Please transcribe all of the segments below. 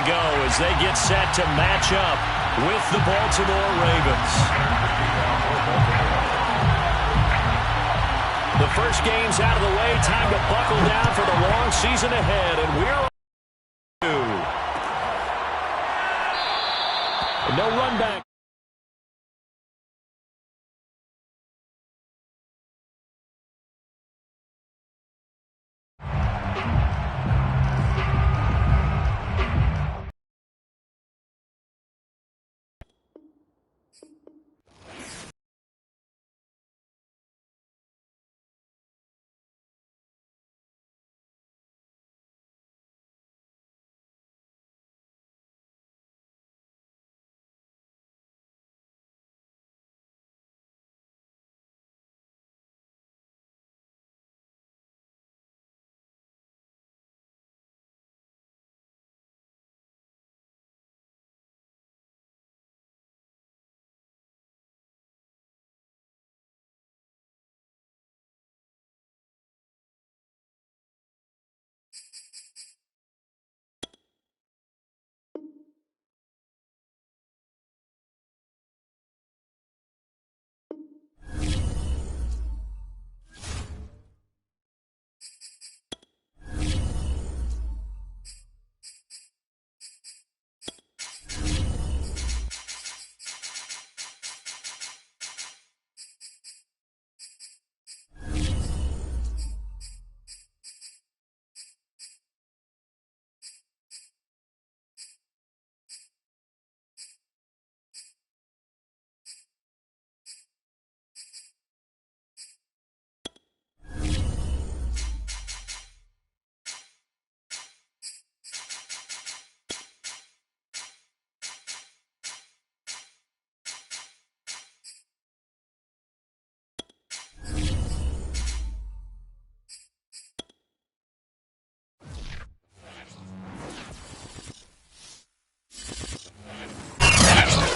to go as they get set to match up with the Baltimore Ravens. The first game's out of the way. Time to buckle down for the long season ahead, and we're on to no run back.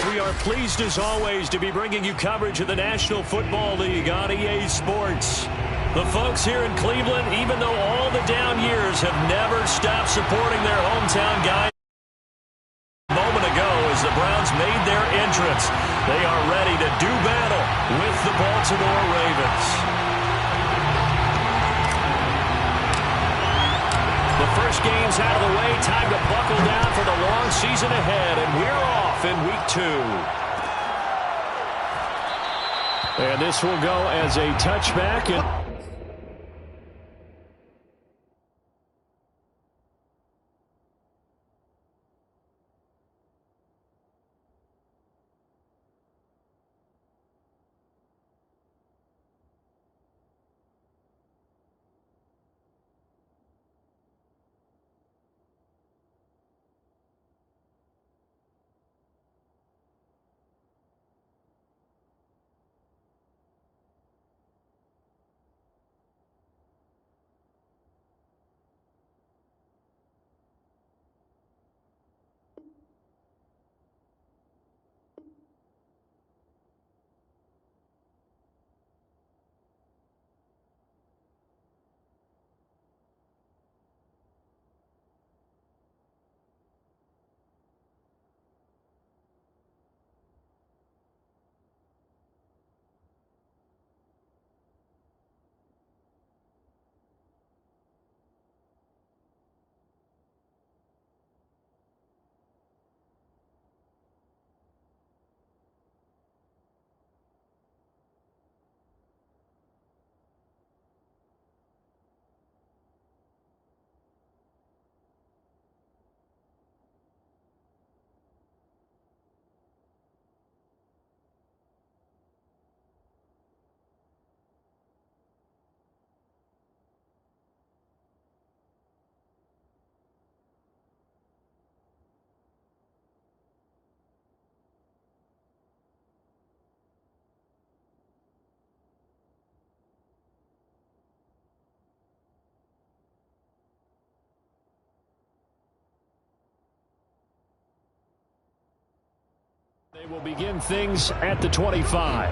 We are pleased, as always, to be bringing you coverage of the National Football League on EA Sports. The folks here in Cleveland, even though all the down years, have never stopped supporting their hometown guys. A moment ago, as the Browns made their entrance, they are ready to do battle with the Baltimore Ravens. The first game's out of the way. Time to buckle down for the long season ahead, and we're off in week 2. And this will go as a touchback. They will begin things at the 25.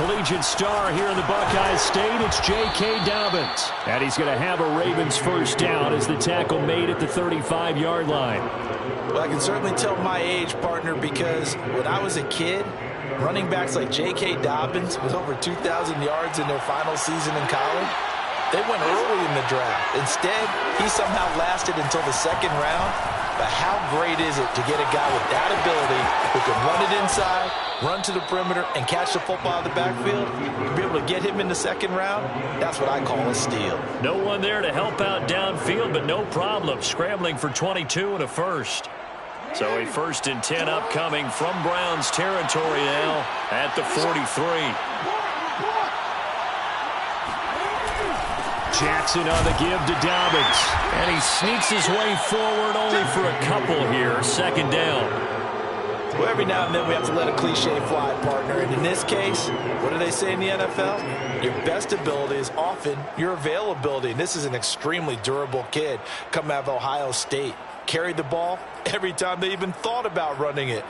collegiate star here in the Buckeye State. It's J.K. Dobbins. And he's going to have a Ravens first down as the tackle made at the 35-yard line. Well, I can certainly tell my age, partner, because when I was a kid, running backs like J.K. Dobbins with over 2,000 yards in their final season in college, they went early in the draft. Instead, he somehow lasted until the second round. But how great is it to get a guy with that ability who can run it inside, run to the perimeter, and catch the football out of the backfield? To be able to get him in the second round, that's what I call a steal. No one there to help out downfield, but no problem. Scrambling for 22 and a first. So a 1st and 10 upcoming from Browns territory now at the 43. Jackson on the give to Dobbins. And he sneaks his way forward only for a couple here. 2nd down. Well, every now and then we have to let a cliche fly, partner. And in this case, what do they say in the NFL? Your best ability is often your availability. And this is an extremely durable kid coming out of Ohio State. Carried the ball every time they even thought about running it.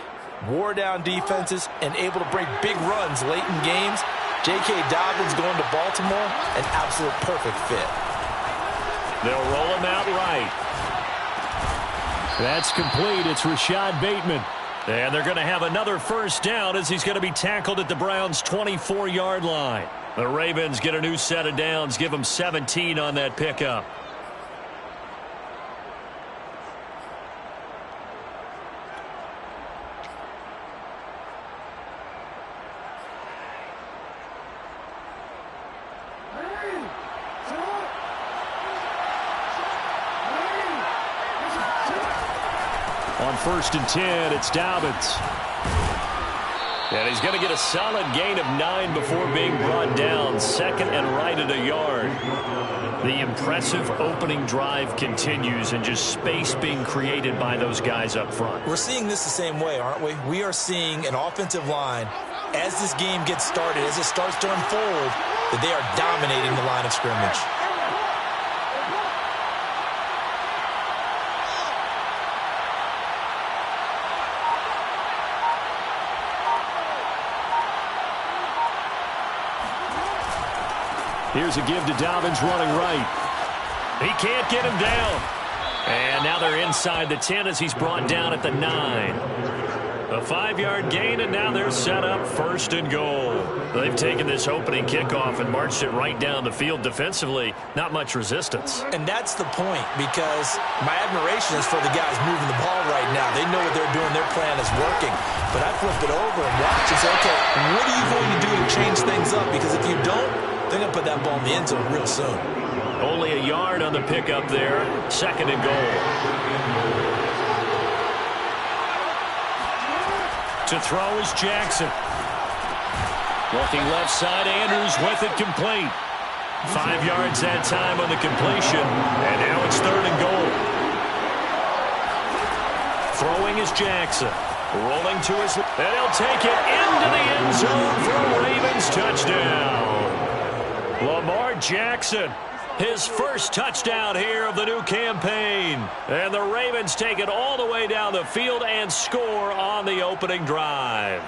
Wore down defenses and able to break big runs late in games. J.K. Dobbins going to Baltimore, an absolute perfect fit. They'll roll him out right. That's complete. It's Rashad Bateman. And they're going to have another first down as he's going to be tackled at the Browns' 24-yard line. The Ravens get a new set of downs, give them 17 on that pickup. On 1st and 10, it's Dobbins. And he's going to get a solid gain of 9 before being brought down. 2nd and right at a yard. The impressive opening drive continues, and just space being created by those guys up front. We're seeing this the same way, aren't we? We are seeing an offensive line, as this game gets started, as it starts to unfold, that they are dominating the line of scrimmage. Here's a give to Dobbins running right. He can't get him down. And now they're inside the 10 as he's brought down at the 9. A 5-yard gain, and now they're set up 1st and goal. They've taken this opening kickoff and marched it right down the field defensively. Not much resistance. And that's the point, because my admiration is for the guys moving the ball right now. They know what they're doing. Their plan is working. But I flip it over and watch and say, okay, what are you going to do to change things up? Because if you don't, they're going to put that ball in the end zone real soon. Only a yard on the pickup there. 2nd and goal. To throw is Jackson. Looking left side, Andrews with it complete. 5 yards that time on the completion. And now it's 3rd and goal. Throwing is Jackson. Rolling to his... And he'll take it into the end zone for a Ravens touchdown. Lamar Jackson, his first touchdown here of the new campaign. And the Ravens take it all the way down the field and score on the opening drive.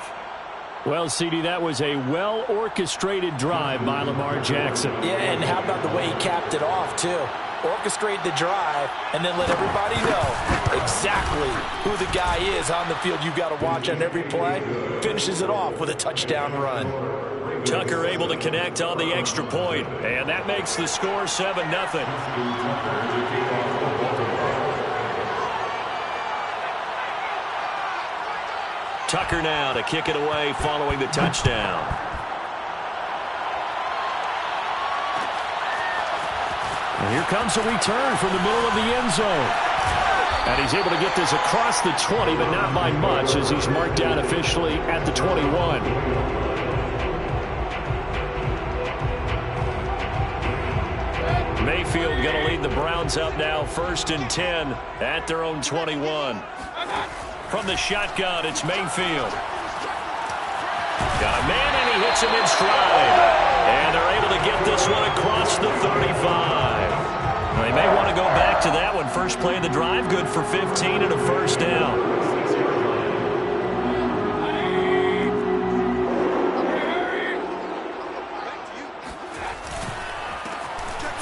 Well, CD, that was a well-orchestrated drive by Lamar Jackson. Yeah, and how about the way he capped it off, too? Orchestrate the drive and then let everybody know exactly who the guy is on the field you've got to watch on every play. Finishes it off with a touchdown run. Tucker able to connect on the extra point, and that makes the score 7-0. Tucker now to kick it away following the touchdown. And here comes a return from the middle of the end zone. And he's able to get this across the 20, but not by much, as he's marked down officially at the 21. Mayfield going to lead the Browns up now, 1st and 10 at their own 21. From the shotgun, it's Mayfield. Got a man, and he hits him in stride. And they're able to get this one across the 35. They may want to go back to that one. First play of the drive, good for 15 and a first down.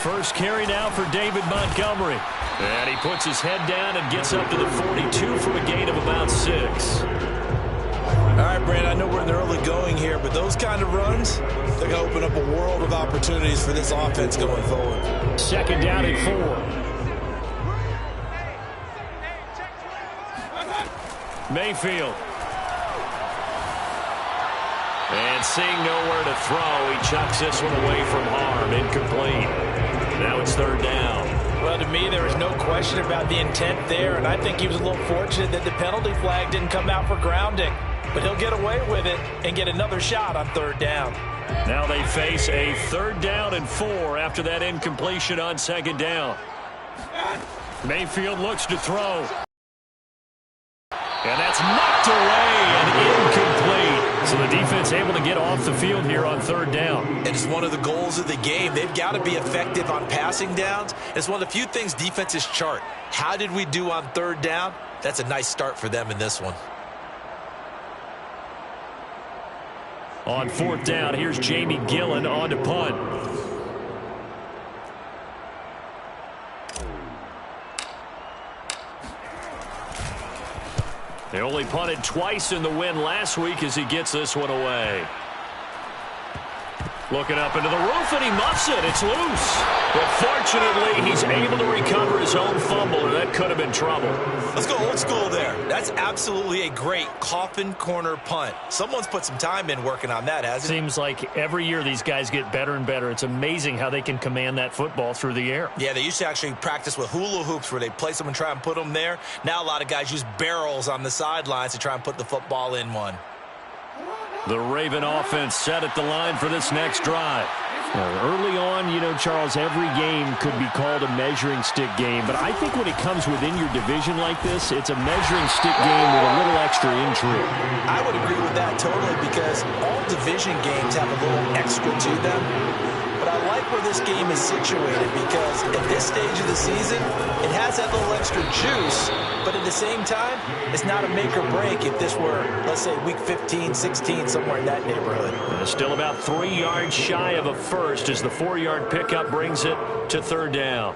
First carry now for David Montgomery. And he puts his head down and gets up to the 42 for a gain of about 6. All right, Brand, I know we're in the early going here, but those kind of runs, they're going to open up a world of opportunities for this offense going forward. Second down and 4. Mayfield. And seeing nowhere to throw, he chucks this one away from harm. Incomplete. Now it's third down. Well, to me, there was no question about the intent there, and I think he was a little fortunate that the penalty flag didn't come out for grounding. But he'll get away with it and get another shot on third down. Now they face a third down and 4 after that incompletion on second down. Mayfield looks to throw. And that's knocked away and incomplete. So the defense able to get off the field here on third down. And it's one of the goals of the game. They've got to be effective on passing downs. It's one of the few things defenses chart. How did we do on third down? That's a nice start for them in this one. On fourth down, here's Jamie Gillen on to punt. They only punted twice in the win last week as he gets this one away. Looking up into the roof, and he muffs it. It's loose. But fortunately, he's able to recover his own fumble, or that could have been trouble. Let's go old school there. That's absolutely a great coffin corner punt. Someone's put some time in working on that, hasn't it? Seems like every year these guys get better and better. It's amazing how they can command that football through the air. Yeah, they used to actually practice with hula hoops where they place them and try and put them there. Now a lot of guys use barrels on the sidelines to try and put the football in one. The Raven offense set at the line for this next drive. Early on, you know, Charles, every game could be called a measuring stick game. But I think when it comes within your division like this, it's a measuring stick game with a little extra intrigue. I would agree with that totally because all division games have a little extra to them. But I like where this game is situated because at this stage of the season, it has that little extra juice. But at the same time, it's not a make or break if this were, let's say, week 15, 16, somewhere in that neighborhood. Still about 3 yards shy of a first as the 4-yard pickup brings it to third down.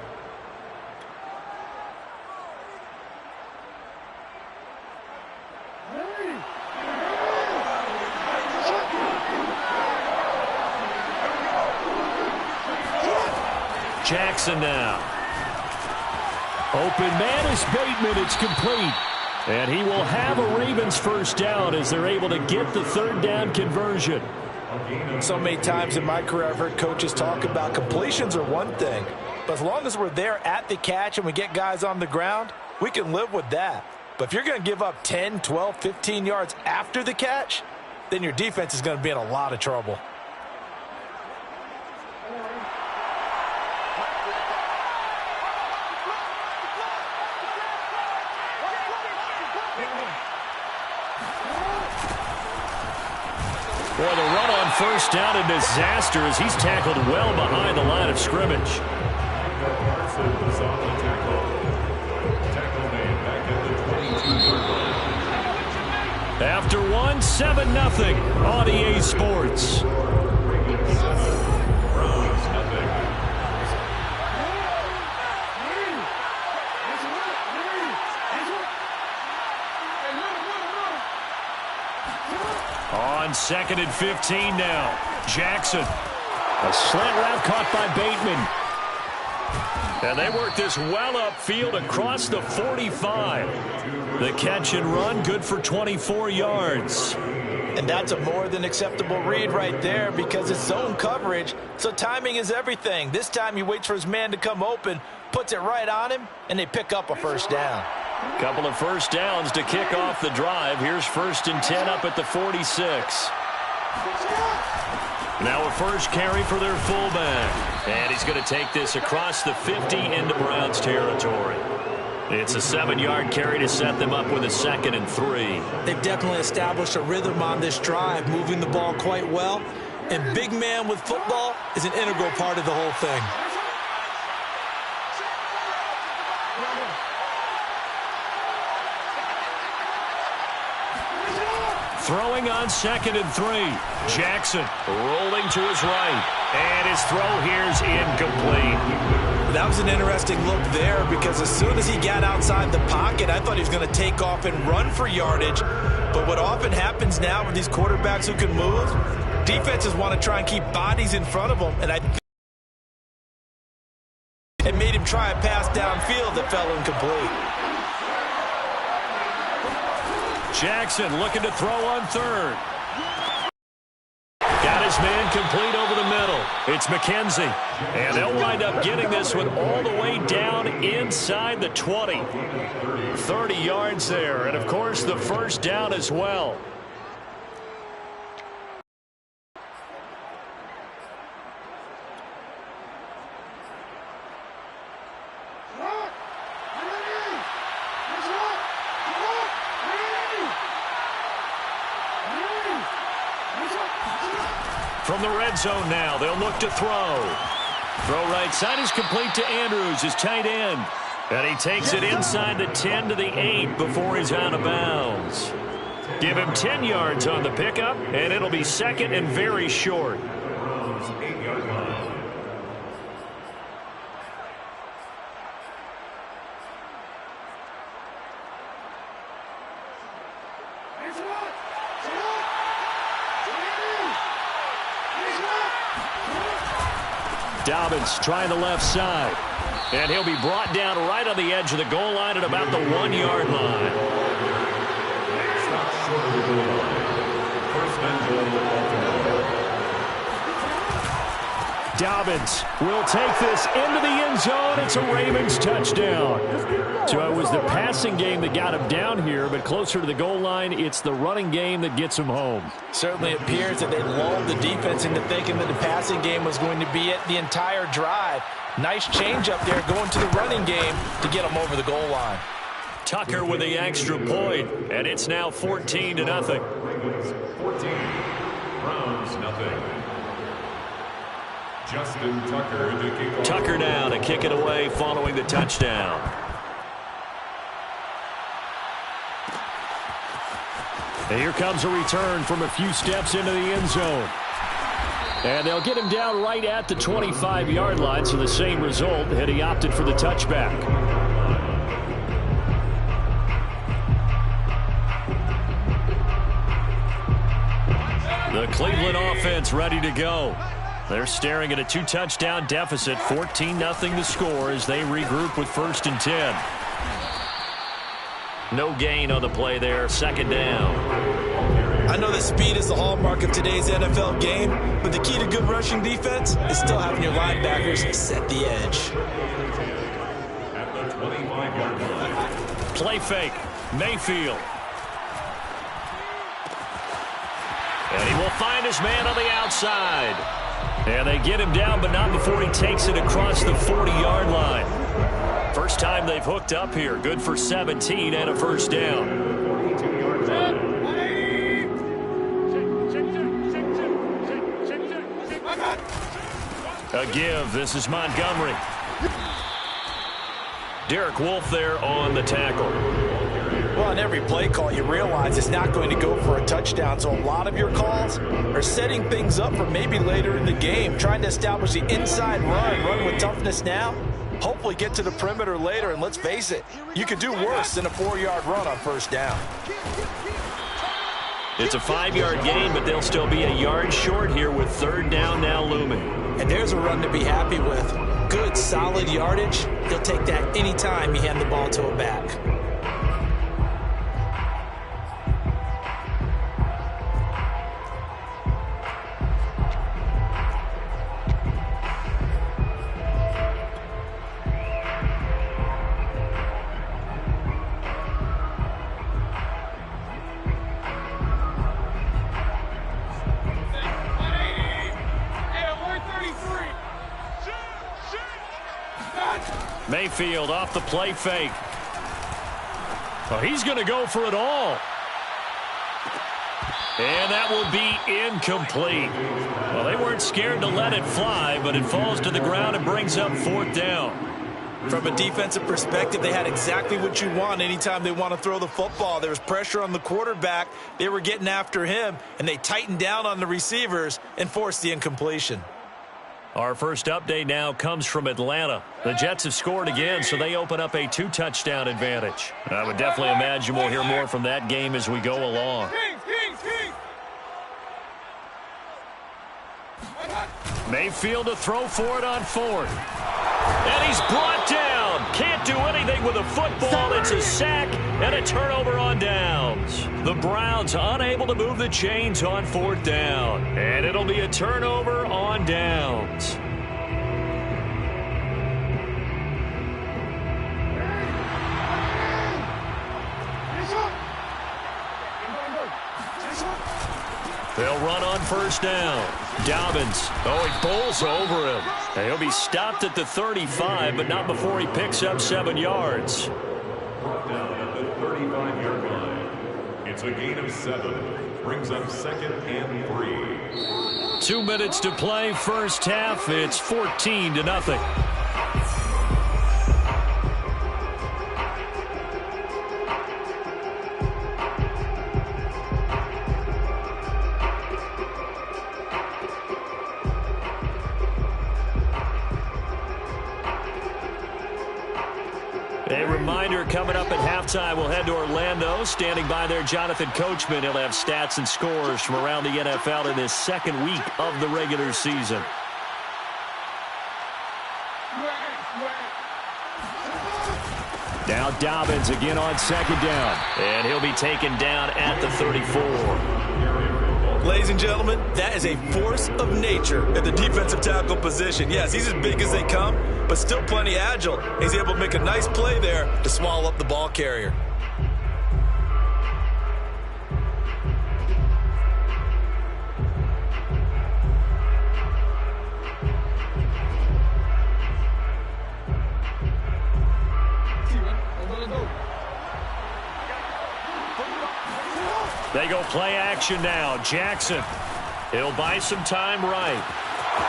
Jackson now. Open man is Bateman. It's complete. And he will have a Ravens first down as they're able to get the third down conversion. So many times in my career I've heard coaches talk about completions are one thing. But as long as we're there at the catch and we get guys on the ground, we can live with that. But if you're going to give up 10, 12, 15 yards after the catch, then your defense is going to be in a lot of trouble. Boy, the run on first down, a disaster as he's tackled well behind the line of scrimmage. After one, 7-0 on EA Sports. On 2nd and 15 now. Jackson. A slant route caught by Bateman. And they work this well upfield across the 45. The catch and run good for 24 yards. And that's a more than acceptable read right there because it's zone coverage, so timing is everything. This time he waits for his man to come open, puts it right on him, and they pick up a first down. Couple of first downs to kick off the drive. Here's 1st and 10 up at the 46. Now a first carry for their fullback. And he's going to take this across the 50 into Browns territory. It's a 7-yard carry to set them up with a 2nd and 3. They've definitely established a rhythm on this drive, moving the ball quite well. And big man with football is an integral part of the whole thing. Throwing on 2nd and 3. Jackson rolling to his right. And his throw here's incomplete. That was an interesting look there because as soon as he got outside the pocket, I thought he was going to take off and run for yardage. But what often happens now with these quarterbacks who can move, defenses want to try and keep bodies in front of them, and I think it made him try a pass downfield that fell incomplete. Jackson looking to throw on third. Got his man complete over the middle. It's McKenzie. And they'll wind up getting this one all the way down inside the 20. 30 yards there. And, of course, the first down as well. From the red zone now, they'll look to throw. Throw right side is complete to Andrews, his tight end. And he takes it inside the 10 to the 8 before he's out of bounds. Give him 10 yards on the pickup, and it'll be second and very short. Dobbins trying the left side. And he'll be brought down right on the edge of the goal line at about the 1 yard line. Dobbins will take this into the end zone. It's a Ravens touchdown. So it was the passing game that got him down here, but closer to the goal line, it's the running game that gets him home. Certainly appears that they lulled the defense into thinking that the passing game was going to be it the entire drive. Nice change up there going to the running game to get them over the goal line. Tucker with the extra point, and it's now 14-0. 14, Browns nothing. Justin Tucker to kick off. Tucker now to kick it away following the touchdown. And here comes a return from a few steps into the end zone. And they'll get him down right at the 25-yard line, so the same result had he opted for the touchback. The Cleveland offense ready to go. They're staring at a 2-touchdown deficit, 14-0 the score as they regroup with 1st and 10. No gain on the play there, second down. I know that speed is the hallmark of today's NFL game, but the key to good rushing defense is still having your linebackers set the edge. At the 25-yard line. Play fake, Mayfield. And he will find his man on the outside. And they get him down, but not before he takes it across the 40-yard line. First time they've hooked up here. Good for 17 and a first down. A give. This is Montgomery. Derek Wolfe there on the tackle. Well, on every play call, you realize it's not going to go for a touchdown. So a lot of your calls are setting things up for maybe later in the game, trying to establish the inside run with toughness now, hopefully get to the perimeter later. And let's face it, you could do worse than a 4-yard run on first down. It's a 5-yard gain, but they'll still be a yard short here with third down now looming. And there's a run to be happy with. Good, solid yardage. He'll take that anytime you hand the ball to a back. Mayfield off the play fake. Oh, he's going to go for it all. And that will be incomplete. Well, they weren't scared to let it fly, but it falls to the ground and brings up 4th down. From a defensive perspective, they had exactly what you want anytime they want to throw the football. There was pressure on the quarterback. They were getting after him, and they tightened down on the receivers and forced the incompletion. Our first update now comes from Atlanta. The Jets have scored again, so they open up a 2-touchdown advantage. I would definitely imagine we'll hear more from that game as we go along. Mayfield to throw for it on 4th. And he's brought down. Can't do anything with a football. It's a sack and a turnover on downs. The Browns unable to move the chains on 4th down. And it'll be a turnover on downs. They'll run on 1st down. Dobbins. Oh, he bowls over him. And he'll be stopped at the 35, but not before he picks up 7 yards. Brought down at the 35-yard line. It's a gain of 7. Brings up 2nd and 3. 2 minutes to play, first half. It's 14-0. A reminder, coming up at halftime, we'll head to Orlando. Standing by there, Jonathan Coachman. He'll have stats and scores from around the NFL in this second week of the regular season. Now Dobbins again on 2nd down. And he'll be taken down at the 34. Ladies and gentlemen, that is a force of nature at the defensive tackle position. Yes, he's as big as they come, but still plenty agile. He's able to make a nice play there to swallow up the ball carrier. They go play action now. Jackson. He'll buy some time right.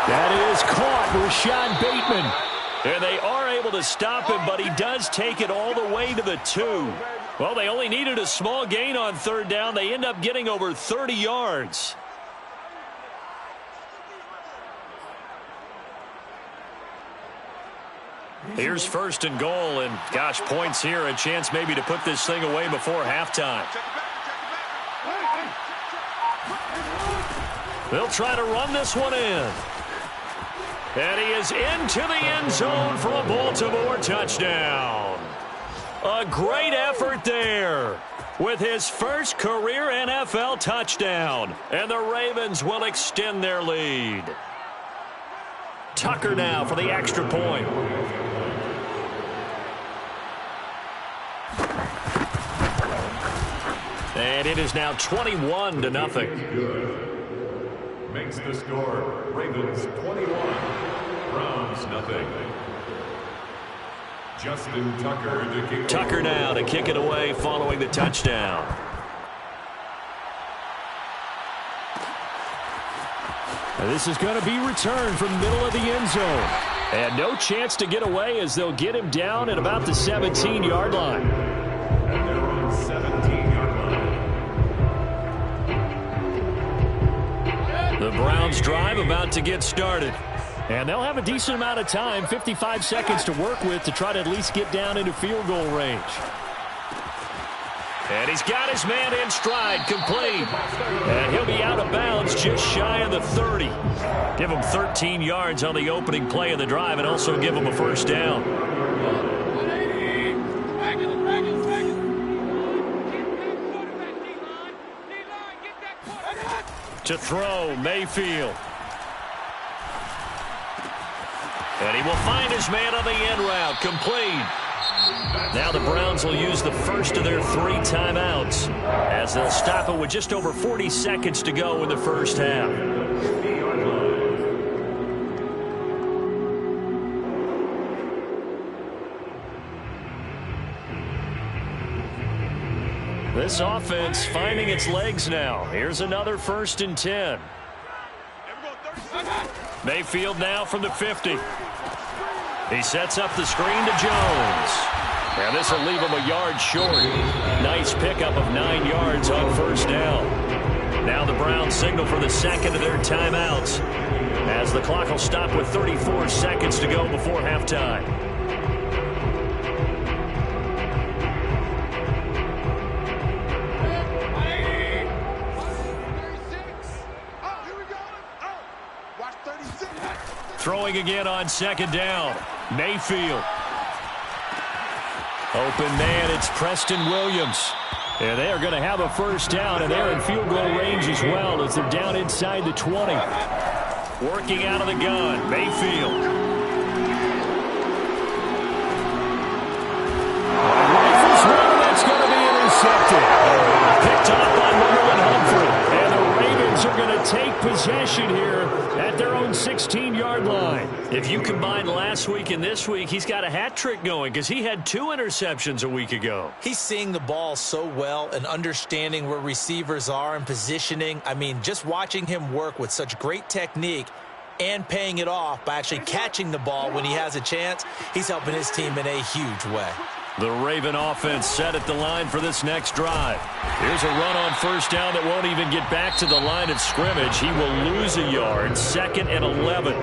That is caught. Rashad Bateman. And they are able to stop him, but he does take it all the way to the 2. Well, they only needed a small gain on 3rd down. They end up getting over 30 yards. Here's 1st and goal, and gosh, points here. A chance maybe to put this thing away before halftime. They'll try to run this one in. And he is into the end zone for a Baltimore touchdown. A great effort there with his first career NFL touchdown. And the Ravens will extend their lead. Tucker now for the extra point. And it is now 21-0. Makes the score Ravens 21, Browns nothing. Justin Tucker to kick. Tucker now to kick it away following the touchdown. And this is going to be returned from middle of the end zone. And no chance to get away as they'll get him down at about the 17-yard line. And they're on 17-yard line. The Browns drive about to get started. And they'll have a decent amount of time, 55 seconds to work with to try to at least get down into field goal range. And he's got his man in stride, complete. And he'll be out of bounds just shy of the 30. Give him 13 yards on the opening play of the drive and also give him a first down. To throw, Mayfield. And he will find his man on the end route, complete. Now the Browns will use the first of their 3 timeouts as they'll stop it with just over 40 seconds to go in the first half. This offense finding its legs now. Here's another 1st and 10. Mayfield now from the 50. He sets up the screen to Jones. And this will leave him a yard short. Nice pickup of 9 yards on 1st down. Now the Browns signal for the second of their timeouts. as the clock will stop with 34 seconds to go before halftime. Throwing again on second down. Mayfield. Open man, it's Preston Williams. And they are going to have a first down, and they're in field goal range as well as they're down inside the 20. Working out of the gun, Mayfield. Rifles one, that's going to be intercepted. Picked off by Marlon Humphrey. And the Ravens are going to take possession here at their own 16-yard line. If you combine last week and this week, he's got a hat trick going because he had 2 interceptions a week ago. He's seeing the ball so well and understanding where receivers are and positioning. I mean, just watching him work with such great technique and paying it off by actually catching the ball when he has a chance, he's helping his team in a huge way. The Raven offense set at the line for this next drive. Here's a run on first down that won't even get back to the line of scrimmage. He will lose a yard, 2nd and 11.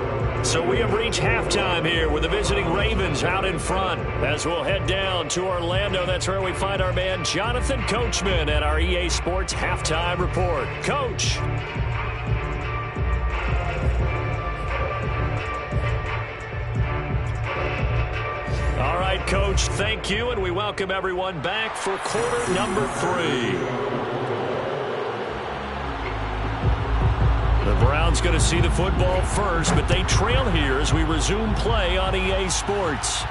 So we have reached halftime here with the visiting Ravens out in front. As we'll head down to Orlando, that's where we find our man Jonathan Coachman at our EA Sports Halftime Report. Coach. All right, Coach, thank you, and we welcome everyone back for quarter number 3. The Browns going to see the football first, but they trail here as we resume play on EA Sports.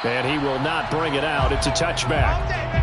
And he will not bring it out. It's a touchback.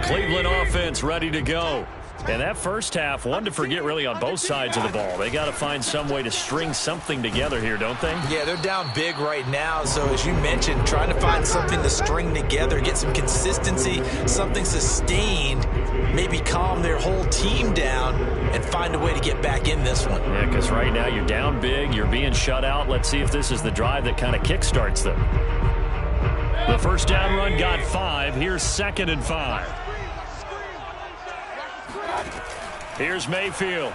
Cleveland offense ready to go. And that first half, one to forget really on both sides of the ball. They got to find some way to string something together here, don't they? Yeah, they're down big right now. So as you mentioned, trying to find something to string together, get some consistency, something sustained, maybe calm their whole team down and find a way to get back in this one. Yeah, because right now you're down big, you're being shut out. Let's see if this is the drive that kind of kickstarts them. The first down run got 5. Here's 2nd and 5. Here's Mayfield.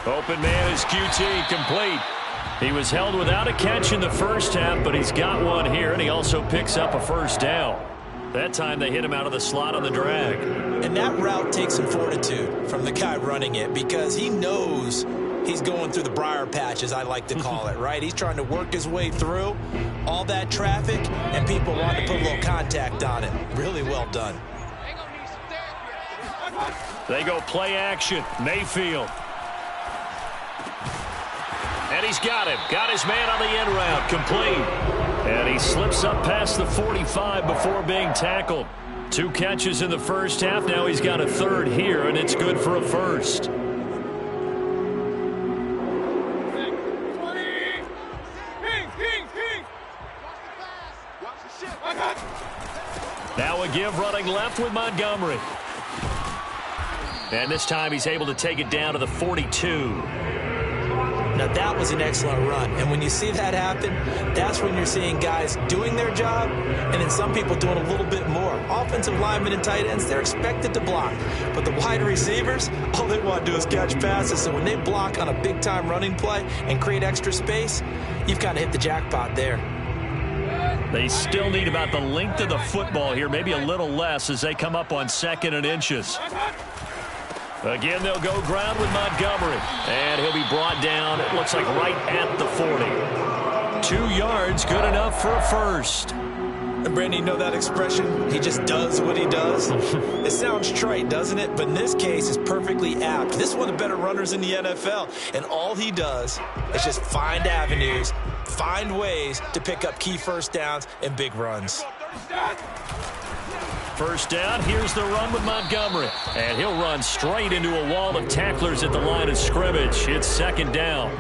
Open man is QT, complete. He was held without a catch in the first half, but he's got one here, and he also picks up a first down. That time they hit him out of the slot on the drag. And that route takes some fortitude from the guy running it because he knows he's going through the briar patch, as I like to call it, right? He's trying to work his way through all that traffic, and people want to put a little contact on it. Really well done. They go play action. Mayfield. And he's got him. Got his man on the end route. Complete. And he slips up past the 45 before being tackled. 2 catches in the first half. Now he's got a 3rd here, and it's good for a first. Now a give running left with Montgomery. And this time he's able to take it down to the 42. Now that was an excellent run. And when you see that happen, that's when you're seeing guys doing their job and then some people doing a little bit more. Offensive linemen and tight ends, they're expected to block. But the wide receivers, all they want to do is catch passes. So when they block on a big-time running play and create extra space, you've kind of hit the jackpot there. They still need about the length of the football here, maybe a little less as they come up on 2nd and inches. Again, they'll go ground with Montgomery. And he'll be brought down, it looks like right at the 40. 2 yards, good enough for a first. And Brandon, you know that expression? He just does what he does. It sounds trite, doesn't it? But in this case, it's perfectly apt. This is one of the better runners in the NFL. And all he does is just find avenues, find ways to pick up key first downs and big runs. First down, here's the run with Montgomery. And he'll run straight into a wall of tacklers at the line of scrimmage. It's second down.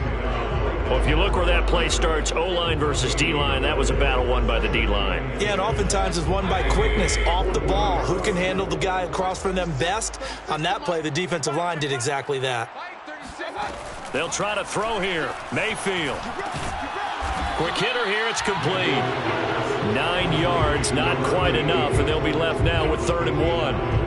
Well, if you look where that play starts, O-line versus D-line, that was a battle won by the D-line. Yeah, and oftentimes it's won by quickness off the ball. Who can handle the guy across from them best? On that play, the defensive line did exactly that. They'll try to throw here. Mayfield. Quick hitter here, it's complete. 9 yards, not quite enough, and they'll be left now with 3rd and 1.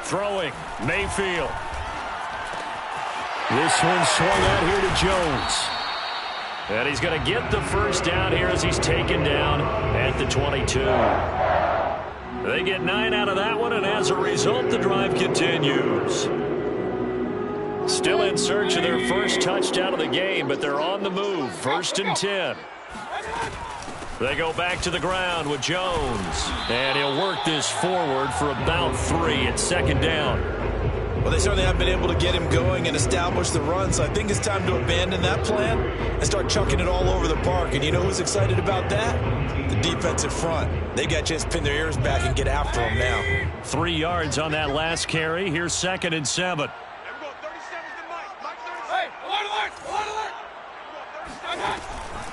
Throwing, Mayfield. This one swung out here to Jones. And he's going to get the first down here as he's taken down at the 22. They get 9 out of that one, and as a result, the drive continues. Still in search of their first touchdown of the game, but they're on the move. 1st and 10. They go back to the ground with Jones. And he'll work this forward for about 3 at 2nd down. Well, they certainly haven't been able to get him going and establish the run, so I think it's time to abandon that plan and start chucking it all over the park. And you know who's excited about that? The defensive front. They got a chance to pin their ears back and get after him now. 3 yards on that last carry. Here's 2nd and 7.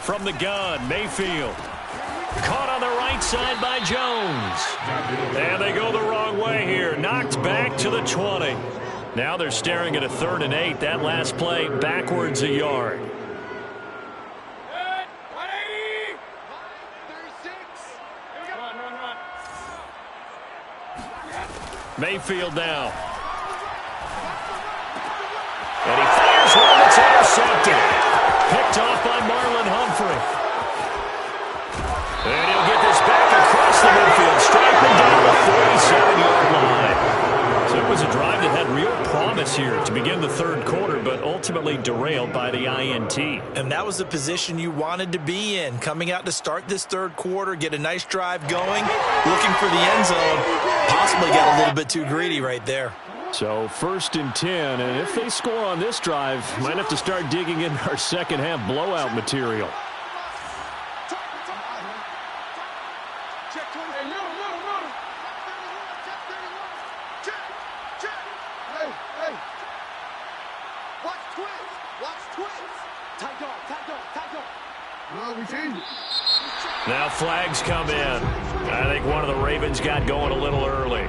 From the gun, Mayfield. Caught on the right side by Jones. And they go the wrong way here. Knocked back to the 20. Now they're staring at a 3rd and 8. That last play backwards a yard. Mayfield now. And he fires one that's intercepted. Picked off by Marlon Humphrey. And he'll get this back across the midfield, striking down the 47-yard line. So it was a drive that had real promise here to begin the 3rd quarter, but ultimately derailed by the INT. And that was the position you wanted to be in. Coming out to start this 3rd quarter, get a nice drive going, looking for the end zone. Possibly got a little bit too greedy right there. So 1st and 10, and if they score on this drive, might have to start digging in our second half blowout material. Now flags come in. I think one of the Ravens got going a little early.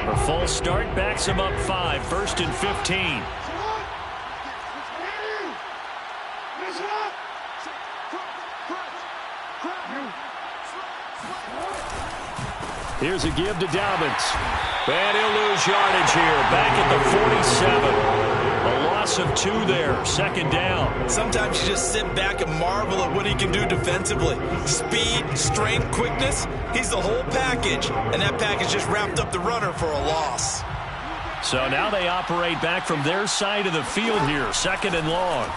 A full start backs him up 5, 1st and 15. Here's a give to Dobbins. And he'll lose yardage here. Back at the 47. A loss of 2 there. 2nd down. Sometimes you just sit back and marvel at what he can do defensively. Speed, strength, quickness. He's the whole package. And that package just wrapped up the runner for a loss. So now they operate back from their side of the field here. 2nd and long.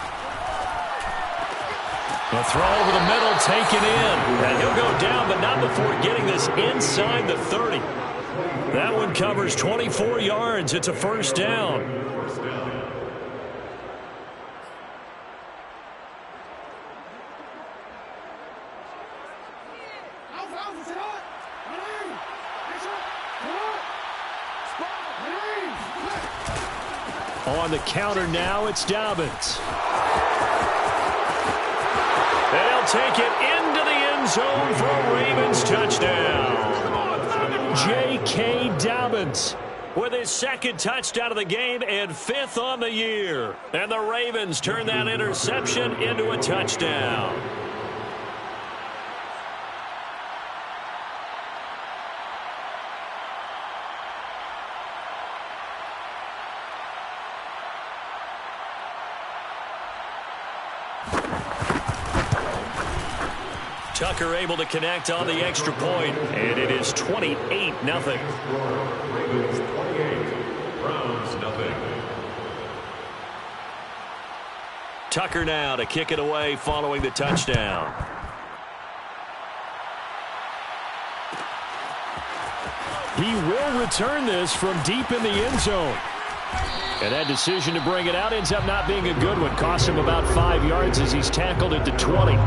A throw over the middle, taken in. And he'll go down, but not before getting this inside the 30. That one covers 24 yards. It's a 1st down. On the counter now, it's Dobbins. And he'll take it into the end zone for a Ravens touchdown. J.K. Dobbins with his 2nd touchdown of the game and 5th on the year. And the Ravens turn that interception into a touchdown. Tucker able to connect on the extra point, and it is 28-0. Ravens 28, Browns nothing. Tucker now to kick it away following the touchdown. He will return this from deep in the end zone. And that decision to bring it out ends up not being a good one. Cost him about 5 yards as he's tackled at the 20.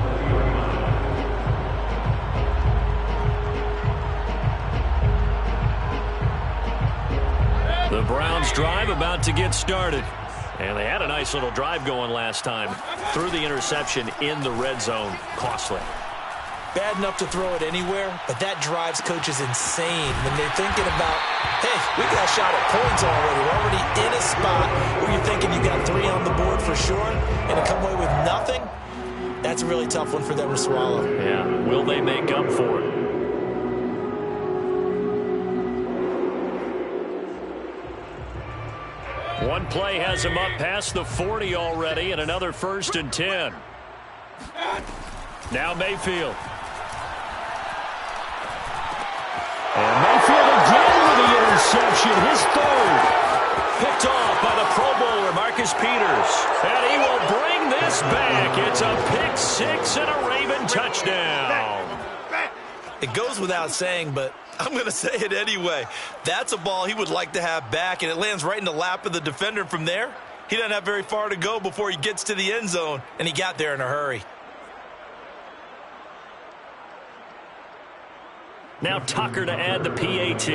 The Browns drive about to get started. And they had a nice little drive going last time. Threw the interception in the red zone. Costly. Bad enough to throw it anywhere, but that drives coaches insane when they're thinking about, hey, we got a shot at points already. We're already in a spot where you're thinking you got 3 on the board for sure, and to come away with nothing, that's a really tough one for them to swallow. Yeah, will they make up for it? One play has him up past the 40 already, and another 1st and 10. Now Mayfield. And Mayfield again with the interception, his 3rd. Picked off by the Pro Bowler, Marcus Peters. And he will bring this back. It's a pick 6 and a Raven touchdown. It goes without saying, but I'm going to say it anyway. That's a ball he would like to have back, and it lands right in the lap of the defender from there. He doesn't have very far to go before he gets to the end zone, and he got there in a hurry. Now Tucker to add the PAT.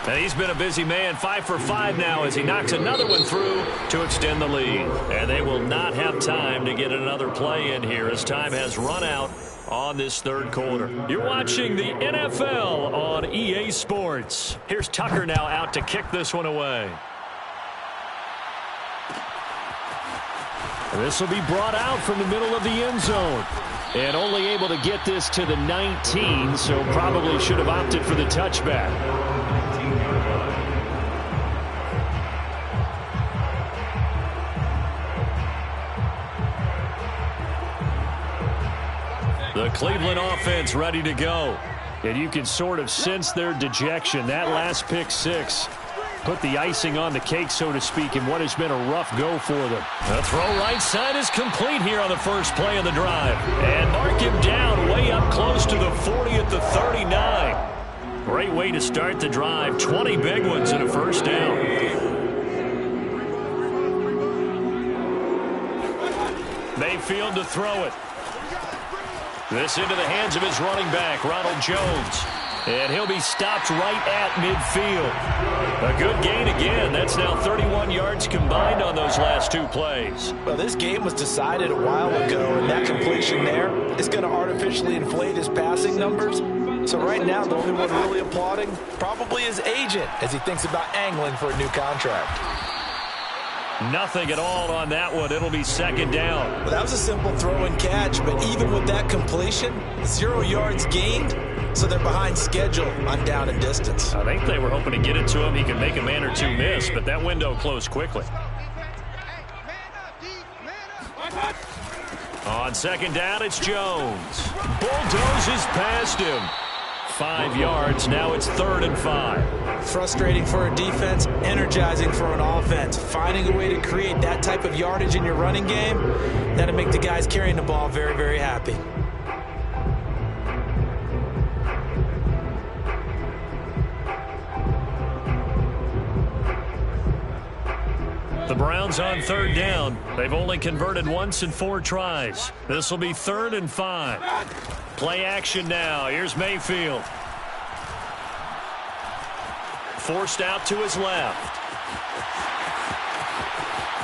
And he's been a busy man, 5 for 5 now as he knocks another one through to extend the lead. And they will not have time to get another play in here as time has run out on this 3rd quarter. You're watching the NFL on EA Sports. Here's Tucker now out to kick this one away. This will be brought out from the middle of the end zone. And only able to get this to the 19, so probably should have opted for the touchback. The Cleveland offense ready to go. And you can sort of sense their dejection. That last pick 6 put the icing on the cake, so to speak, in what has been a rough go for them. The throw right side is complete here on the first play of the drive. And mark him down way up close to the 40 at the 39. Great way to start the drive. 20 big ones and a 1st down. Mayfield to throw it. This into the hands of his running back, Ronald Jones. And he'll be stopped right at midfield. A good gain again. That's now 31 yards combined on those last 2 plays. Well, this game was decided a while ago, and that completion there is going to artificially inflate his passing numbers. So right now, the only one really applauding probably his agent as he thinks about angling for a new contract. Nothing at all on that one. It'll be 2nd down. Well, that was a simple throw and catch, but even with that completion, 0 yards gained. So they're behind schedule on down and distance. I think they were hoping to get it to him. He could make a man or 2 miss, but that window closed quickly. On 2nd down, it's Jones. Bulldozes past him. 5 yards. Now it's 3rd and 5. Frustrating for a defense, energizing for an offense. Finding a way to create that type of yardage in your running game, that'll make the guys carrying the ball very, very happy. The Browns on 3rd down. They've only converted once in 4 tries. This will be 3rd and 5. Play action now. Here's Mayfield. Forced out to his left.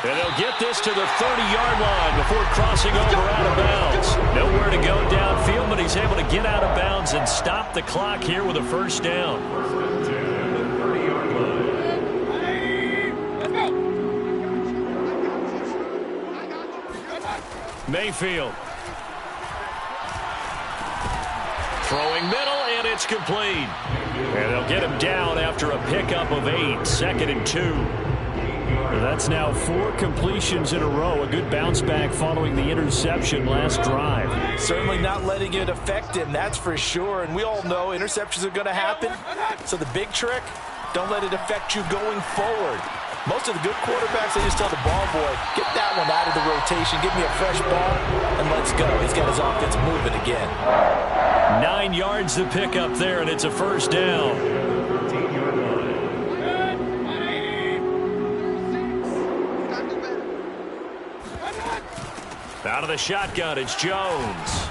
And they'll get this to the 30-yard line before crossing over out of bounds. Nowhere to go downfield, but he's able to get out of bounds and stop the clock here with a 1st down. Mayfield. Throwing middle, and it's complete. And they'll get him down after a pickup of 8. 2nd and 2. That's now 4 completions in a row. A good bounce back following the interception last drive. Certainly not letting it affect him, that's for sure. And we all know interceptions are going to happen. So the big trick, don't let it affect you going forward. Most of the good quarterbacks, they just tell the ball boy, get that one out of the rotation, give me a fresh ball, and let's go. He's got his offense moving again. 9 yards to pick up there, and it's a first down. Out of the shotgun, it's Jones.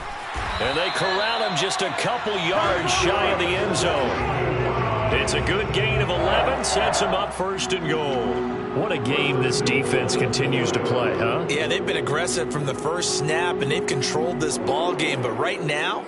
And they corral him just a couple yards shy of the end zone. It's a good gain of 11, sets him up first and goal. What a game this defense continues to play, huh? Yeah, they've been aggressive from the first snap, and they've controlled this ball game. But right now,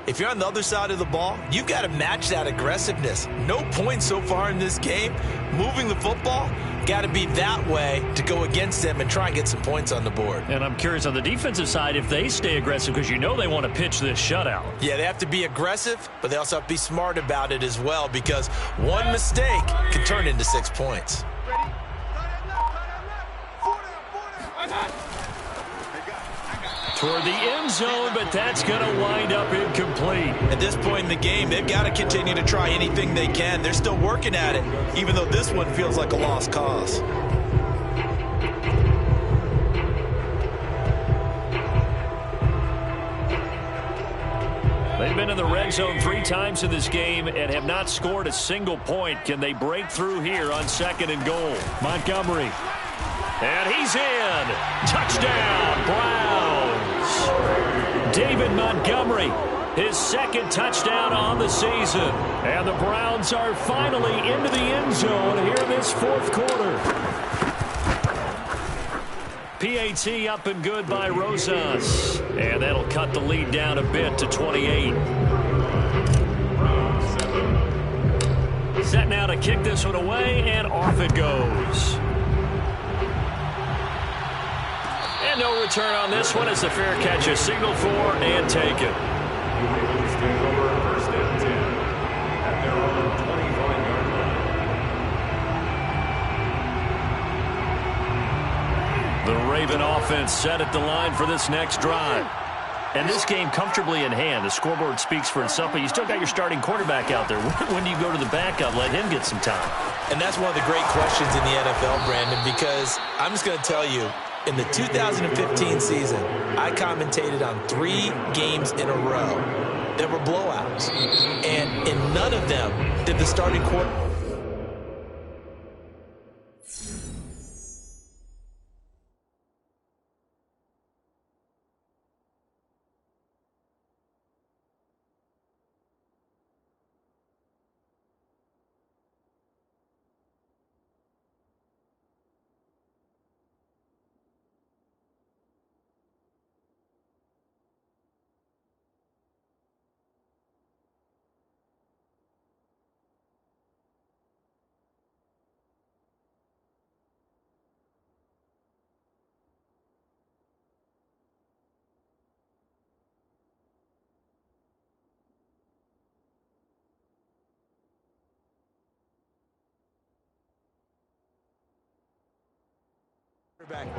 if you're on the other side of the ball, you've got to match that aggressiveness. No points so far in this game. Moving the football, got to be that way to go against them and try and get some points on the board. And I'm curious on the defensive side if they stay aggressive, because you know they want to pitch this shutout. Yeah, they have to be aggressive, but they also have to be smart about it as well, because one mistake can turn into 6 points. Toward the end zone, but that's going to wind up incomplete. At this point in the game, they've got to continue to try anything they can. They're still working at it, even though this one feels like a lost cause. They've been in the red zone 3 times in this game and have not scored a single point. Can they break through here on 2nd and goal? Montgomery. And he's in. Touchdown, Browns. David Montgomery, his 2nd touchdown on the season. And the Browns are finally into the end zone here in this 4th quarter. PAT up and good by Rosas. And that'll cut the lead down a bit to 28. Set now to kick this one away, and off it goes. And no return on this one as the fair catch is signaled for and taken. First and 10 at their own 25-yard line. The Raven offense set at the line for this next drive. And this game comfortably in hand. The scoreboard speaks for itself, but you still got your starting quarterback out there. When do you go to the backup, let him get some time? And that's one of the great questions in the NFL, Brandon, because I'm just going to tell you, in the 2015 season, I commentated on 3 games in a row that were blowouts. And in none of them did the starting quarterback.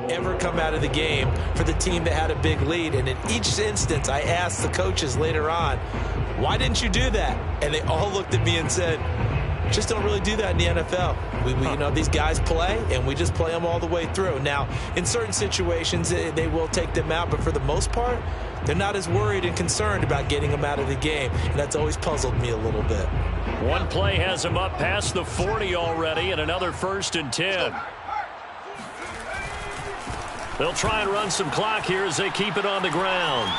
Ever come out of the game for the team that had a big lead. And in each instance, I asked the coaches later on, why didn't you do that? And they all looked at me and said, just don't really do that in the NFL. You know, these guys play, and we just play them all the way through. Now, in certain situations, they will take them out, but for the most part, they're not as worried and concerned about getting them out of the game, and that's always puzzled me a little bit. One play has them up past the 40 already, and another 1st and 10. They'll try and run some clock here as they keep it on the ground.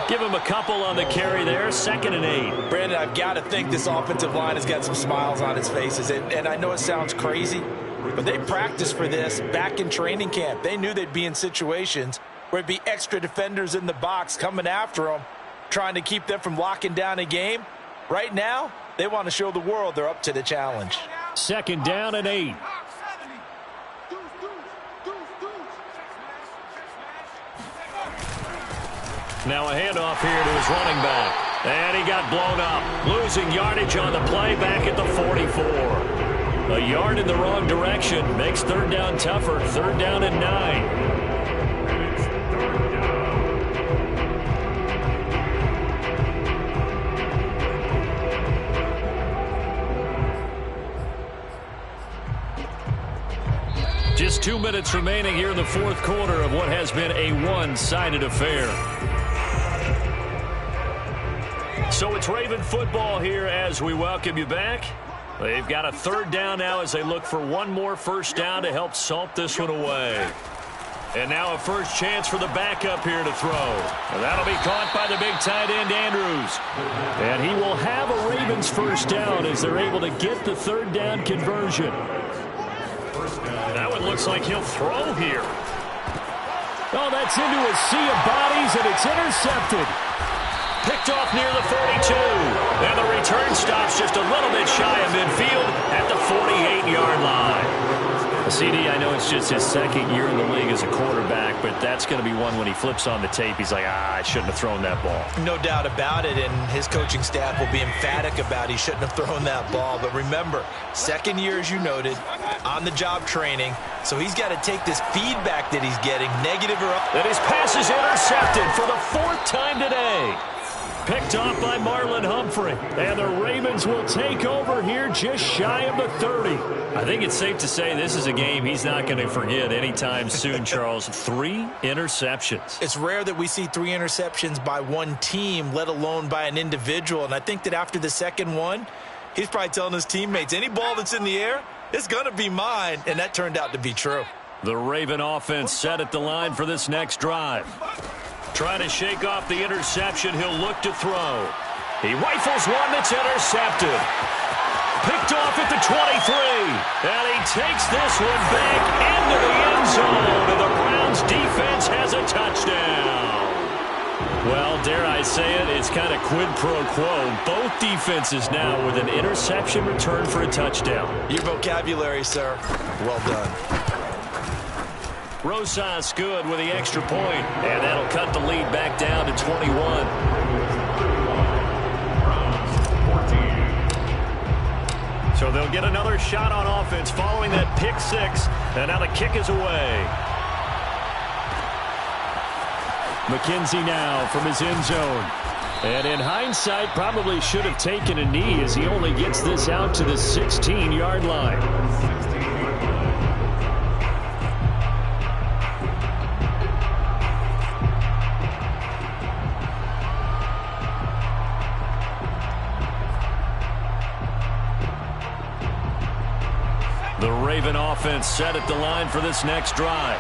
Give him a couple on the carry there. 2nd and 8. Brandon, I've got to think this offensive line has got some smiles on its faces. And I know it sounds crazy, but they practiced for this back in training camp. They knew they'd be in situations where it'd be extra defenders in the box coming after them, trying to keep them from locking down a game. Right now, they want to show the world they're up to the challenge. 2nd down and 8. Now a handoff here to his running back. And he got blown up. Losing yardage on the play back at the 44. A yard in the wrong direction makes third down tougher. Third down and 9. Just 2 minutes remaining here in the fourth quarter of what has been a one-sided affair. So it's Raven football here as we welcome you back. They've got a third down now as they look for one more first down to help salt this one away. And now a first chance for the backup here to throw. And that'll be caught by the big tight end, Andrews. And he will have a Ravens first down as they're able to get the third down conversion. That one looks like he'll throw here. Oh, that's into a sea of bodies, and it's intercepted. Picked off near the 42. And the return stops just a little bit shy of midfield at the 48-yard line. CD, I know it's just his second year in the league as a quarterback, but that's going to be one when he flips on the tape. He's like, I shouldn't have thrown that ball. No doubt about it, and his coaching staff will be emphatic about he shouldn't have thrown that ball. But remember, second year, as you noted, on-the-job training, so he's got to take this feedback that he's getting, negative or up. And his pass is intercepted for the fourth time today. Picked off by Marlon Humphrey. And the Ravens will take over here just shy of the 30. I think it's safe to say this is a game he's not going to forget anytime soon, Charles. 3 interceptions. It's rare that we see 3 interceptions by one team, let alone by an individual. And I think that after the second one, he's probably telling his teammates, any ball that's in the air, it's going to be mine. And that turned out to be true. The Raven offense set at the line for this next drive. Trying to shake off the interception, he'll look to throw. He rifles one that's intercepted. Picked off at the 23. And he takes this one back into the end zone. And the Browns defense has a touchdown. Well, dare I say it, it's kind of quid pro quo. Both defenses now with an interception return for a touchdown. Your vocabulary, sir. Well done. Rosas good with the extra point, and that'll cut the lead back down to 21. So they'll get another shot on offense following that pick six, and now the kick is away. McKenzie now from his end zone. And in hindsight, probably should have taken a knee as he only gets this out to the 16-yard line. The Raven offense set at the line for this next drive.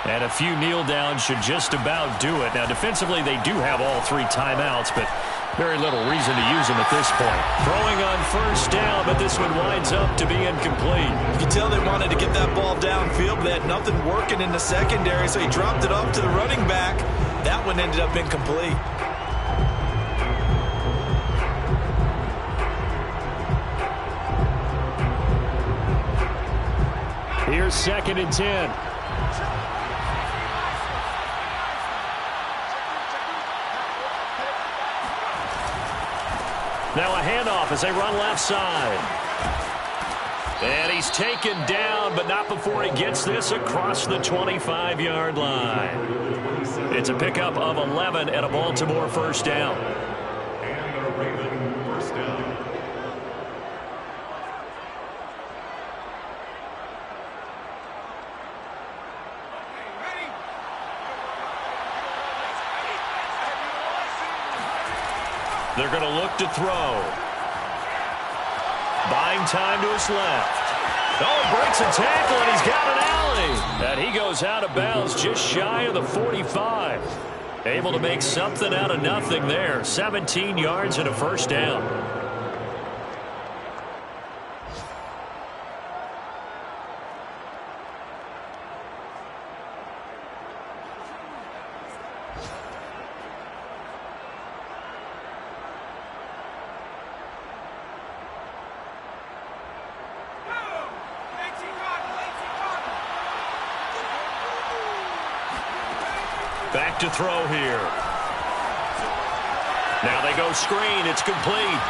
And a few kneel downs should just about do it. Now, defensively, they do have all 3 timeouts, but very little reason to use them at this point. Throwing on first down, but this one winds up to be incomplete. You can tell they wanted to get that ball downfield, but they had nothing working in the secondary, so he dropped it off to the running back. That one ended up incomplete. Here's 2nd and 10. Now a handoff as they run left side. And he's taken down, but not before he gets this across the 25-yard line. It's a pickup of 11 and a Baltimore first down. And a Raven first down. They're going to look to throw. Buying time to his left. Oh, he breaks a tackle, and he's got an alley. And he goes out of bounds just shy of the 45. Able to make something out of nothing there. 17 yards and a first down. Back to throw here. Now they go screen. It's complete.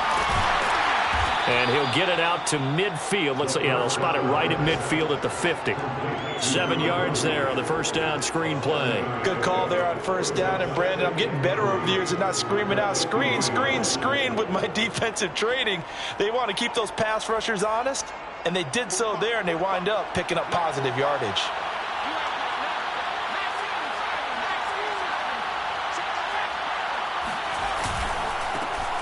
And he'll get it out to midfield. Let's say, yeah, they'll spot it right at midfield at the 50. 7 yards there on the first down screen play. Good call there on first down. And, Brandon, I'm getting better over the years and not screaming out, screen, screen, screen with my defensive training. They want to keep those pass rushers honest, and they did so there, and they wind up picking up positive yardage.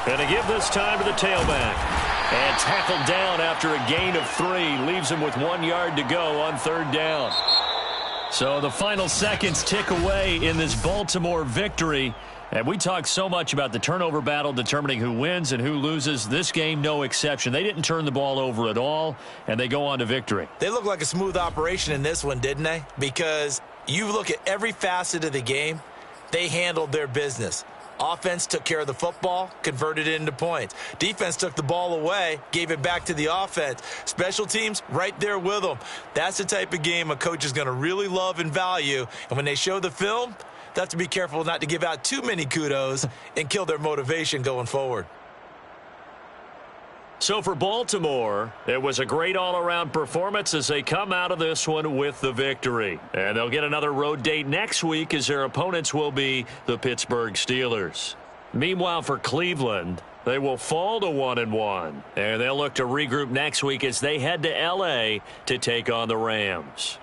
And to give this time to the tailback. And tackled down after a gain of 3. Leaves him with 1 yard to go on third down. So the final seconds tick away in this Baltimore victory. And we talk so much about the turnover battle determining who wins and who loses. This game, no exception. They didn't turn the ball over at all, and they go on to victory. They look like a smooth operation in this one, didn't they? Because you look at every facet of the game, they handled their business. Offense took care of the football, converted it into points. Defense took the ball away, gave it back to the offense. Special teams, right there with them. That's the type of game a coach is going to really love and value. And when they show the film, they have to be careful not to give out too many kudos and kill their motivation going forward. So for Baltimore, it was a great all-around performance as they come out of this one with the victory. And they'll get another road date next week as their opponents will be the Pittsburgh Steelers. Meanwhile, for Cleveland, they will fall to 1-1. And they'll look to regroup next week as they head to L.A. to take on the Rams.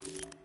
Bye.